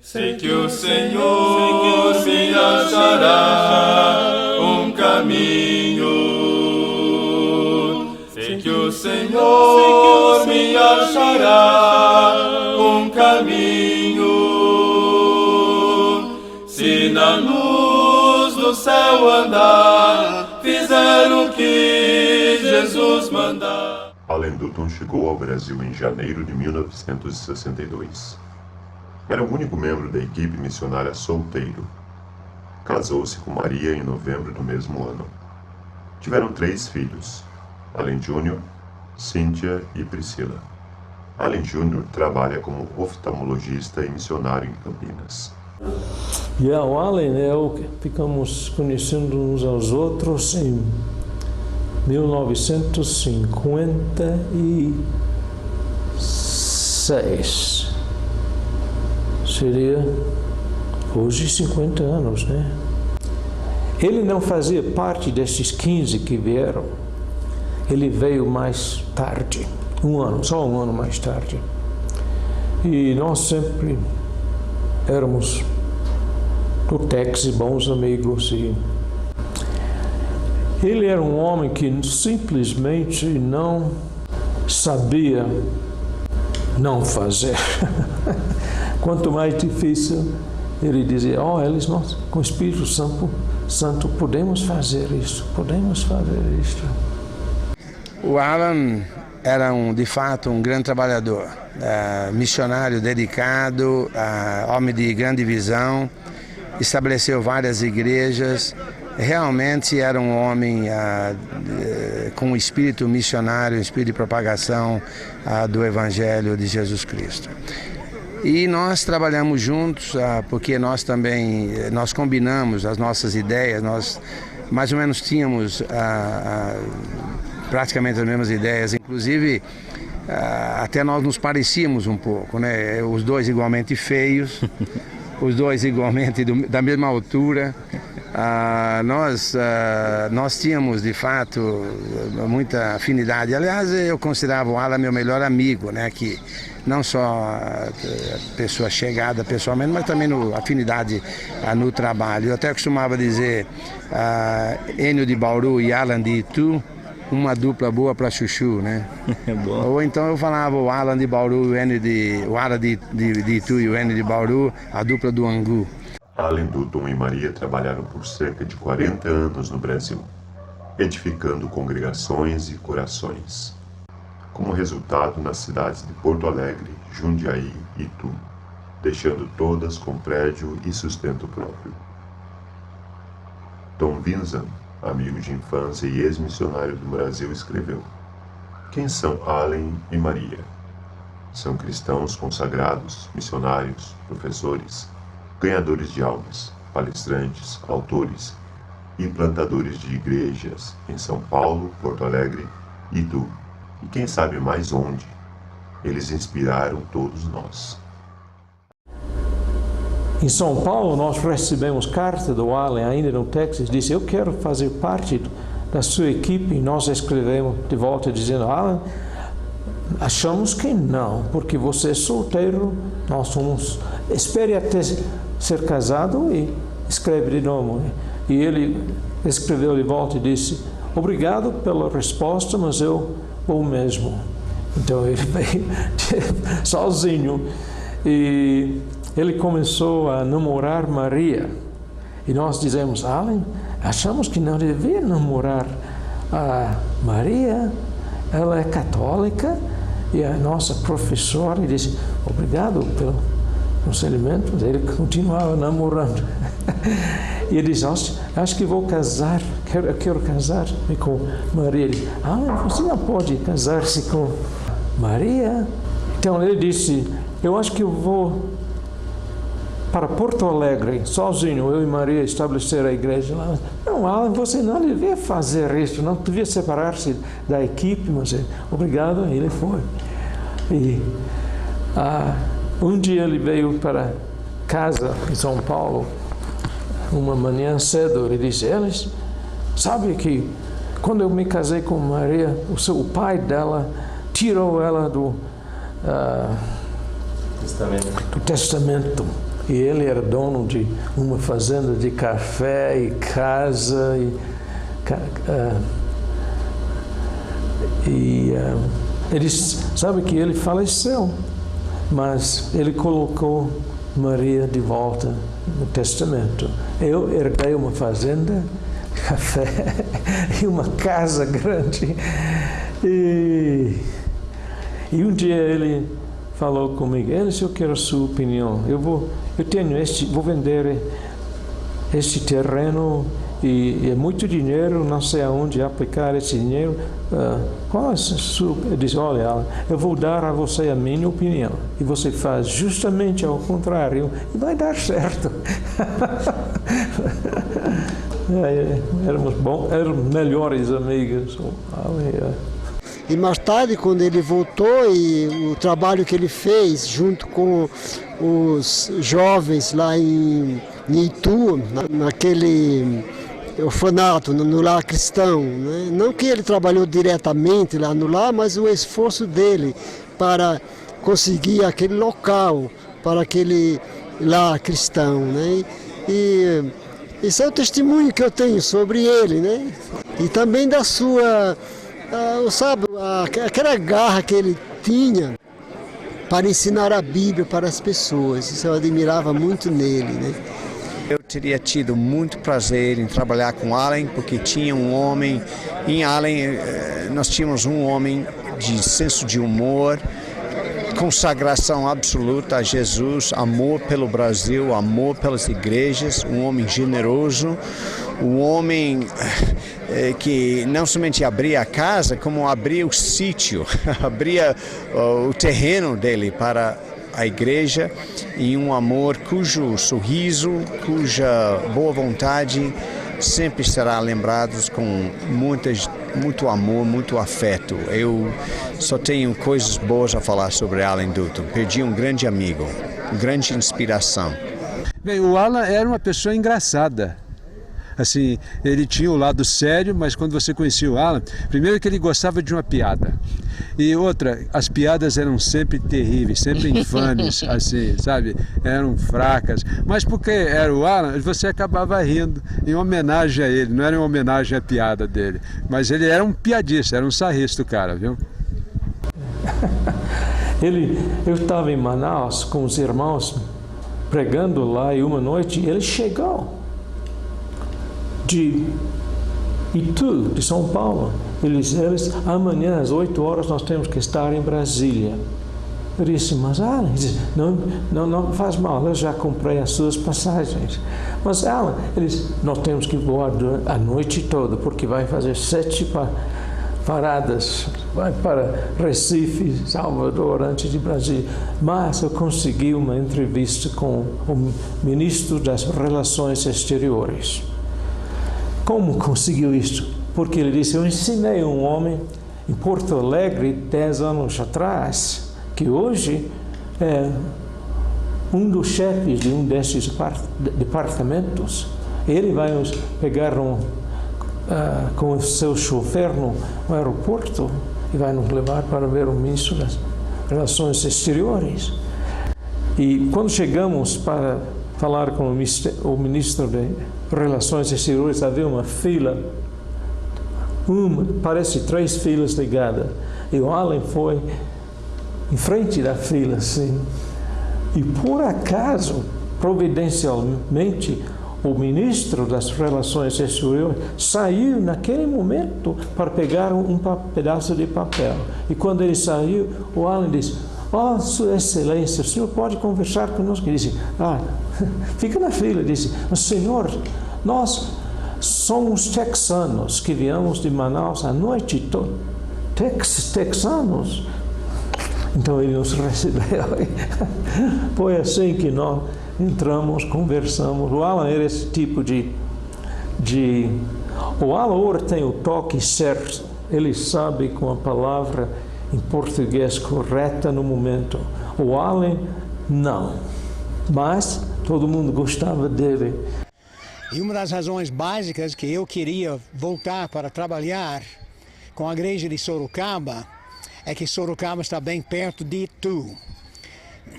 Sei que o Senhor me achará caminho. Sei que o Senhor me achará caminho. Se na luz do céu andar, fizer o que Jesus mandar. Allen Dutton chegou ao Brasil em janeiro de 1962. Era o único membro da equipe missionária solteiro. Casou-se com Maria em novembro do mesmo ano. Tiveram 3 filhos, Allen Jr., Cynthia e Priscila. Allen Jr. trabalha como oftalmologista e missionário em Campinas. O Allen e eu ficamos conhecendo uns aos outros em 1956. Seria hoje 50 anos, né? Ele não fazia parte desses 15 que vieram. Ele veio mais tarde, só um ano mais tarde. E nós sempre éramos do Texas, bons amigos. E ele era um homem que simplesmente não sabia não fazer. Quanto mais difícil, ele dizia, eles nós, com o Espírito Santo podemos fazer isso, podemos fazer isso. O Allen era de fato um grande trabalhador, missionário dedicado, homem de grande visão, estabeleceu várias igrejas, realmente era um homem com um espírito missionário, um espírito de propagação do Evangelho de Jesus Cristo. E nós trabalhamos juntos, porque nós combinamos as nossas ideias, nós mais ou menos tínhamos praticamente as mesmas ideias, inclusive até nós nos parecíamos um pouco, né? Os dois igualmente feios, os dois igualmente da mesma altura. Nós tínhamos de fato muita afinidade. Aliás, eu considerava o Allen meu melhor amigo, né? Que não só pessoa chegada pessoalmente, mas também afinidade no trabalho. Eu até costumava dizer Enio de Bauru e Allen de Itu, uma dupla boa para chuchu, né? É bom. Ou então eu falava o Allen de Bauru, o Allen de Itu e o Enio de Bauru, a dupla do Angu. Allen Dutton e Maria trabalharam por cerca de 40 anos no Brasil, edificando congregações e corações. Como resultado, nas cidades de Porto Alegre, Jundiaí e Itu, deixando todas com prédio e sustento próprio. Tom Vinzan, amigo de infância e ex-missionário do Brasil, escreveu: quem são Allen e Maria? São cristãos consagrados, missionários, professores, ganhadores de almas, palestrantes, autores e plantadores de igrejas em São Paulo, Porto Alegre e Itu. E quem sabe mais onde? Eles inspiraram todos nós. Em São Paulo, nós recebemos carta do Allen, ainda no Texas, disse, eu quero fazer parte da sua equipe. E nós escrevemos de volta dizendo, Allen, achamos que não, porque você é solteiro, espere até ser casado e escreve de novo. E ele escreveu de volta e disse, obrigado pela resposta, mas eu vou mesmo. Então ele veio sozinho e ele começou a namorar Maria. E nós dizemos, Allen, achamos que não devia namorar a Maria, ela é católica e a nossa professora. E disse, obrigado pelo aconselhamento. Ele continuava namorando. E ele disse, acho que vou casar, eu quero casar-me com Maria. Ele disse, você não pode casar-se com Maria? Então ele disse, eu acho que eu vou para Porto Alegre, sozinho, eu e Maria, estabelecer a igreja lá. Não, Allen, você não devia fazer isso, não devia separar-se da equipe, mas obrigado, ele foi. E um dia ele veio para casa em São Paulo, uma manhã cedo, ele disse, eles sabe que quando eu me casei com Maria, o pai dela tirou ela do testamento. E ele era dono de uma fazenda de café e casa. Ele sabe que ele faleceu, mas ele colocou Maria de volta no testamento. Eu herdei uma fazenda, café e uma casa grande. E um dia ele falou comigo: Enes, eu quero a sua opinião. Vou vender este terreno e é muito dinheiro, não sei aonde aplicar esse dinheiro. Qual é a sua? Eu disse: olha, Alan, eu vou dar a você a minha opinião e você faz justamente ao contrário e vai dar certo. Éramos melhores amigos. E mais tarde, quando ele voltou, e o trabalho que ele fez junto com os jovens lá em Itu, naquele orfanato, no lar cristão, né? Não que ele trabalhou diretamente lá no lar, mas o esforço dele para conseguir aquele local, para aquele lar cristão, né? E esse é o testemunho que eu tenho sobre ele, né? E também da sua... sabe, aquela garra que ele tinha para ensinar a Bíblia para as pessoas. Isso eu admirava muito nele, né? Eu teria tido muito prazer em trabalhar com Alan, porque tinha um homem, em Alan nós tínhamos um homem de senso de humor, consagração absoluta a Jesus, amor pelo Brasil, amor pelas igrejas, um homem generoso, um homem que não somente abria a casa, como abria o sítio, abria o terreno dele para a igreja, e um amor cujo sorriso, cuja boa vontade sempre será lembrados com muito amor, muito afeto. Eu só tenho coisas boas a falar sobre Alan Dutton. Perdi um grande amigo, grande inspiração. Bem, o Alan era uma pessoa engraçada. Assim, ele tinha o lado sério, mas quando você conhecia o Alan, primeiro que ele gostava de uma piada. E outra, as piadas eram sempre terríveis, sempre infames, assim, sabe? Eram fracas. Mas porque era o Alan, você acabava rindo em homenagem a ele, não era em homenagem à piada dele. Mas ele era um piadista, era um sarrista, o cara, viu? Eu estava em Manaus com os irmãos pregando lá, e uma noite ele chegou de Itu, de São Paulo. Eles amanhã às 8 horas nós temos que estar em Brasília. Eu disse: mas Alan, não faz mal, eu já comprei as suas passagens. Mas Alan, nós temos que voar a noite toda, porque vai fazer 7 paradas, vai para Recife, Salvador, antes de Brasília. Mas eu consegui uma entrevista com o ministro das Relações Exteriores. Como conseguiu isso? Porque ele disse: eu ensinei um homem em Porto Alegre 10 anos atrás, que hoje é um dos chefes de um desses departamentos. Ele vai nos pegar com o seu chofer no aeroporto e vai nos levar para ver o ministro das Relações Exteriores. E quando chegamos para falar com o ministro de Relações Exteriores, havia uma fila, parece 3 filas ligadas. E o Alan foi em frente da fila, assim. E por acaso, providencialmente, o ministro das Relações Exteriores saiu naquele momento para pegar um pedaço de papel. E quando ele saiu, o Alan disse: "Oh, Sua Excelência, o senhor pode conversar conosco?" Ele disse: fica na fila. Ele disse: "Mas, senhor, nós somos texanos que viemos de Manaus a noite toda." Texanos? Então ele nos recebeu. Foi assim que nós entramos, conversamos. O Alan era esse tipo O Alan tem o toque certo. Ele sabe com a palavra em português correta no momento. O Alan, não. Mas todo mundo gostava dele. E uma das razões básicas que eu queria voltar para trabalhar com a igreja de Sorocaba é que Sorocaba está bem perto de Itu.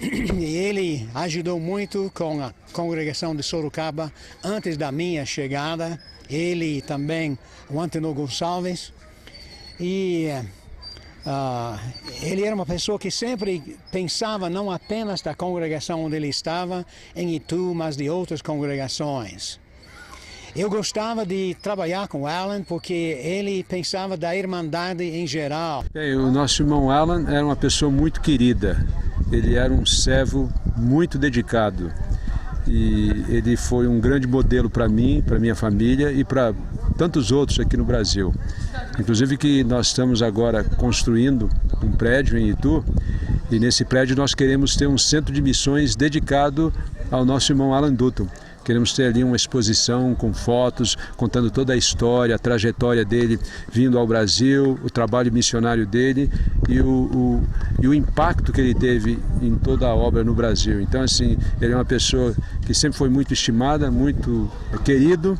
E ele ajudou muito com a congregação de Sorocaba antes da minha chegada. Ele e também o Antenor Gonçalves. E ele era uma pessoa que sempre pensava não apenas da congregação onde ele estava, em Itu, mas de outras congregações. Eu gostava de trabalhar com Alan porque ele pensava da irmandade em geral. O nosso irmão Alan era uma pessoa muito querida. Ele era um servo muito dedicado. E ele foi um grande modelo para mim, para minha família e para tantos outros aqui no Brasil. Inclusive que nós estamos agora construindo um prédio em Itu e nesse prédio nós queremos ter um centro de missões dedicado ao nosso irmão Alan Dutton. Queremos ter ali uma exposição com fotos, contando toda a história, a trajetória dele vindo ao Brasil, o trabalho missionário dele e o impacto que ele teve em toda a obra no Brasil. Então, assim, ele é uma pessoa que sempre foi muito estimada, muito querido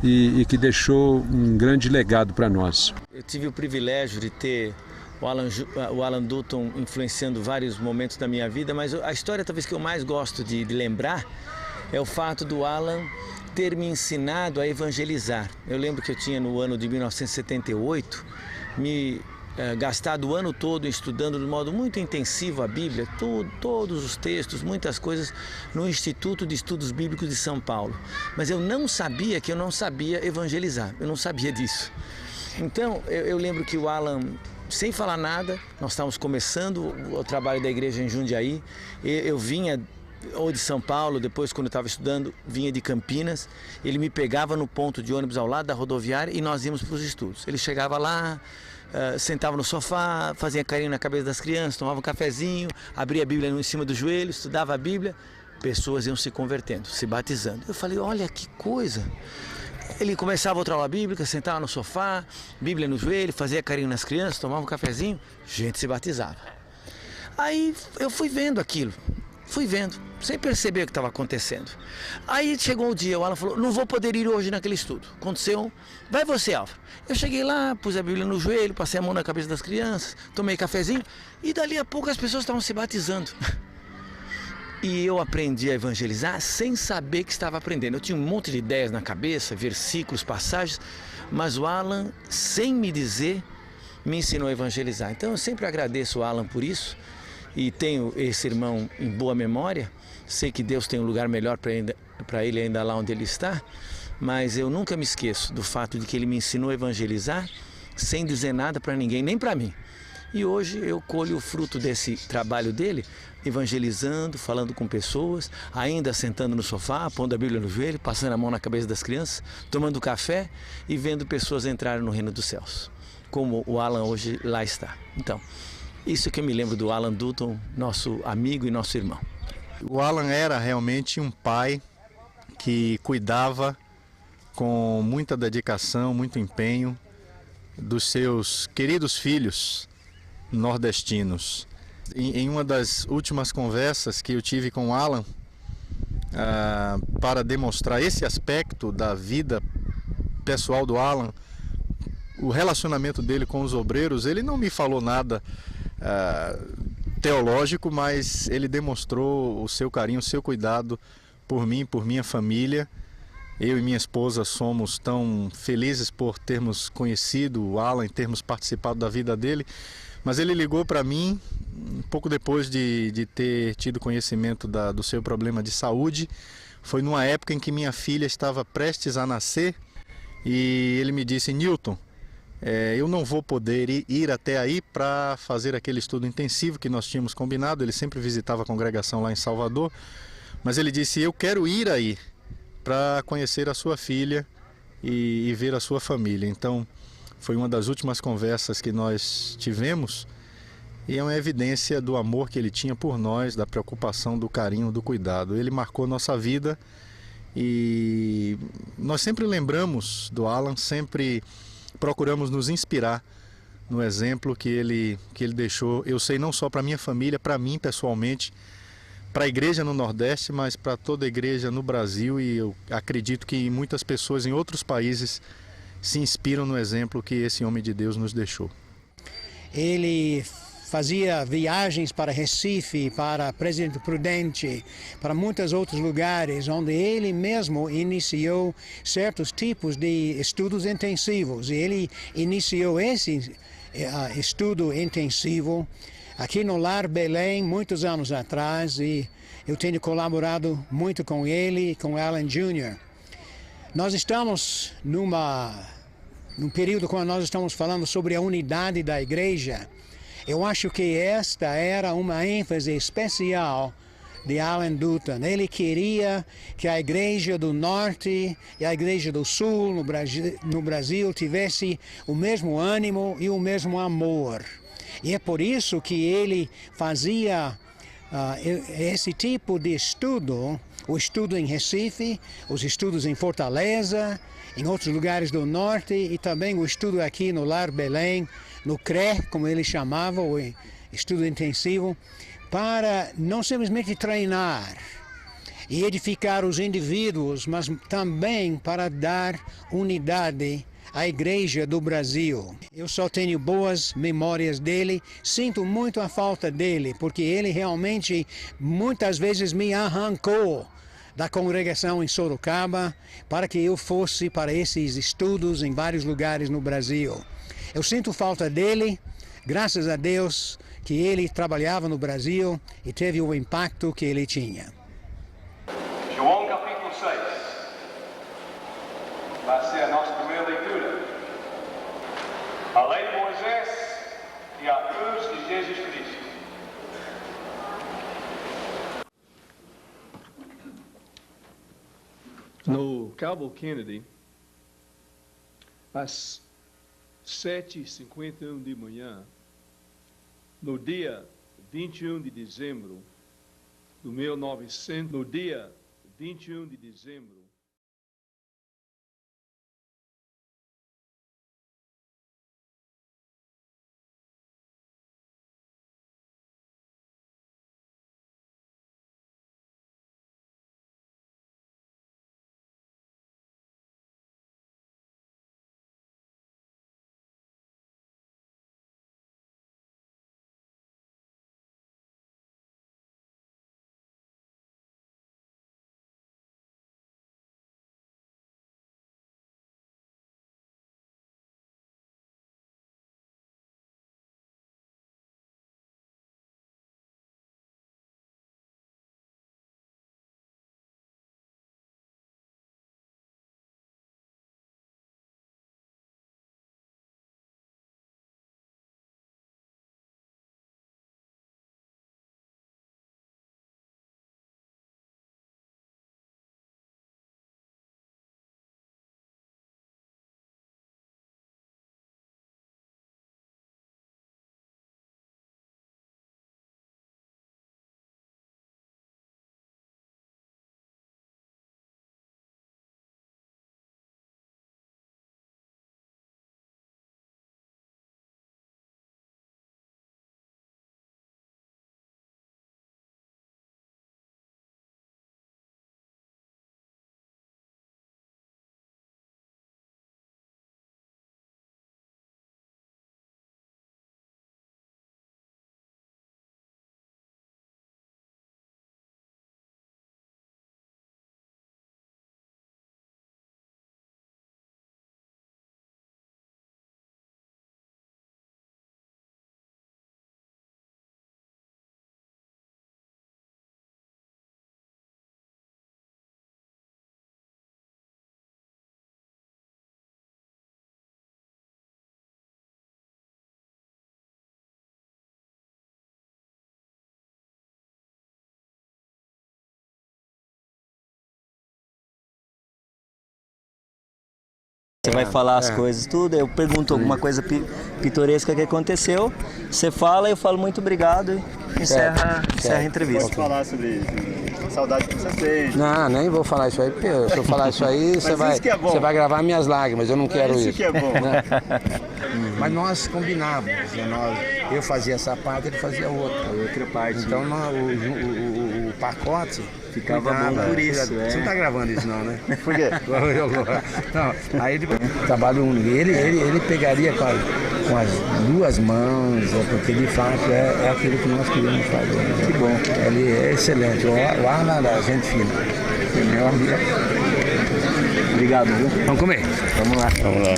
e que deixou um grande legado para nós. Eu tive o privilégio de ter o Alan Dutton influenciando vários momentos da minha vida, mas a história talvez que eu mais gosto de lembrar é o fato do Alan ter me ensinado a evangelizar. Eu lembro que eu tinha no ano de 1978 gastado o ano todo estudando de modo muito intensivo a Bíblia, todos os textos, muitas coisas no Instituto de Estudos Bíblicos de São Paulo. Mas eu não sabia que eu não sabia evangelizar, eu não sabia disso. Então eu lembro que o Alan, sem falar nada, nós estávamos começando o trabalho da igreja em Jundiaí, eu vinha ou de São Paulo, depois quando eu estava estudando, vinha de Campinas, ele me pegava no ponto de ônibus ao lado da rodoviária e nós íamos para os estudos. Ele chegava lá, sentava no sofá, fazia carinho na cabeça das crianças, tomava um cafezinho, abria a Bíblia em cima do joelho, estudava a Bíblia, pessoas iam se convertendo, se batizando. Eu falei, olha que coisa! Ele começava outra aula bíblica, sentava no sofá, Bíblia no joelho, fazia carinho nas crianças, tomava um cafezinho, gente se batizava. Aí eu fui vendo aquilo. Fui vendo, sem perceber o que estava acontecendo. Aí chegou o dia, o Alan falou, não vou poder ir hoje naquele estudo. Aconteceu, vai você, Álvaro. Eu cheguei lá, pus a Bíblia no joelho, passei a mão na cabeça das crianças, tomei cafezinho e dali a pouco as pessoas estavam se batizando. E eu aprendi a evangelizar sem saber que estava aprendendo. Eu tinha um monte de ideias na cabeça, versículos, passagens, mas o Alan, sem me dizer, me ensinou a evangelizar. Então eu sempre agradeço o Alan por isso. E tenho esse irmão em boa memória, sei que Deus tem um lugar melhor para ele ainda lá onde ele está, mas eu nunca me esqueço do fato de que ele me ensinou a evangelizar sem dizer nada para ninguém, nem para mim. E hoje eu colho o fruto desse trabalho dele, evangelizando, falando com pessoas, ainda sentando no sofá, pondo a Bíblia no joelho, passando a mão na cabeça das crianças, tomando café e vendo pessoas entrarem no reino dos céus, como o Alan hoje lá está. Então, isso que eu me lembro do Alan Dutton, nosso amigo e nosso irmão. O Alan era realmente um pai que cuidava com muita dedicação, muito empenho dos seus queridos filhos nordestinos. Em uma das últimas conversas que eu tive com o Alan, para demonstrar esse aspecto da vida pessoal do Alan, o relacionamento dele com os obreiros, ele não me falou nada teológico, mas ele demonstrou o seu carinho, o seu cuidado por mim, por minha família. Eu e minha esposa somos tão felizes por termos conhecido o Alan, termos participado da vida dele, mas ele ligou para mim um pouco depois de ter tido conhecimento do seu problema de saúde. Foi numa época em que minha filha estava prestes a nascer e ele me disse, Newton, eu não vou poder ir até aí para fazer aquele estudo intensivo que nós tínhamos combinado. Ele sempre visitava a congregação lá em Salvador, mas ele disse, eu quero ir aí para conhecer a sua filha e ver a sua família. Então foi uma das últimas conversas que nós tivemos e é uma evidência do amor que ele tinha por nós, da preocupação, do carinho, do cuidado. Ele marcou nossa vida e nós sempre lembramos do Alan, sempre procuramos nos inspirar no exemplo que ele deixou, eu sei, não só para minha família, para mim pessoalmente, para a igreja no Nordeste, mas para toda a igreja no Brasil, e eu acredito que muitas pessoas em outros países se inspiram no exemplo que esse homem de Deus nos deixou. Ele fazia viagens para Recife, para Presidente Prudente, para muitos outros lugares, onde ele mesmo iniciou certos tipos de estudos intensivos. E ele iniciou esse estudo intensivo aqui no Lar Belém, muitos anos atrás, e eu tenho colaborado muito com ele e com Alan Jr. Nós estamos num período quando nós estamos falando sobre a unidade da igreja. Eu acho que esta era uma ênfase especial de Alan Dutton. Ele queria que a igreja do norte e a igreja do sul no Brasil tivesse o mesmo ânimo e o mesmo amor. E é por isso que ele fazia esse tipo de estudo, o estudo em Recife, os estudos em Fortaleza, em outros lugares do norte, e também o estudo aqui no Lar Belém, no CRE, como ele chamava, o estudo intensivo, para não simplesmente treinar e edificar os indivíduos, mas também para dar unidade à Igreja do Brasil. Eu só tenho boas memórias dele, sinto muito a falta dele, porque ele realmente muitas vezes me arrancou da congregação em Sorocaba para que eu fosse para esses estudos em vários lugares no Brasil. Eu sinto falta dele, graças a Deus que ele trabalhava no Brasil e teve o impacto que ele tinha. João capítulo 6 vai ser a nossa primeira leitura. A lei de Moisés e a cruz de Jesus Cristo. No Cabo Kennedy, às 7h51 de manhã, no dia 21 de dezembro de 1900, no dia 21 de dezembro, Você vai falar as coisas, tudo, eu pergunto alguma coisa pitoresca que aconteceu, você fala, eu falo muito obrigado e encerra a entrevista. Pode falar sobre saudade que você sente. Não, nem vou falar isso aí, porque se eu falar isso aí, você vai gravar minhas lágrimas, eu não quero isso. Isso que é bom. Mas nós combinávamos, eu fazia essa parte, ele fazia outra parte. Então o pacote ficava bom por isso. Você não tá gravando isso não, né? Por quê? Não, aí ele trabalha ele pegaria com as duas mãos, porque de fato é aquilo que nós queríamos fazer. Que bom. Ele é excelente. O Alan é gente fina. Meu amigo. Obrigado, viu? Vamos comer? Vamos lá. Vamos lá.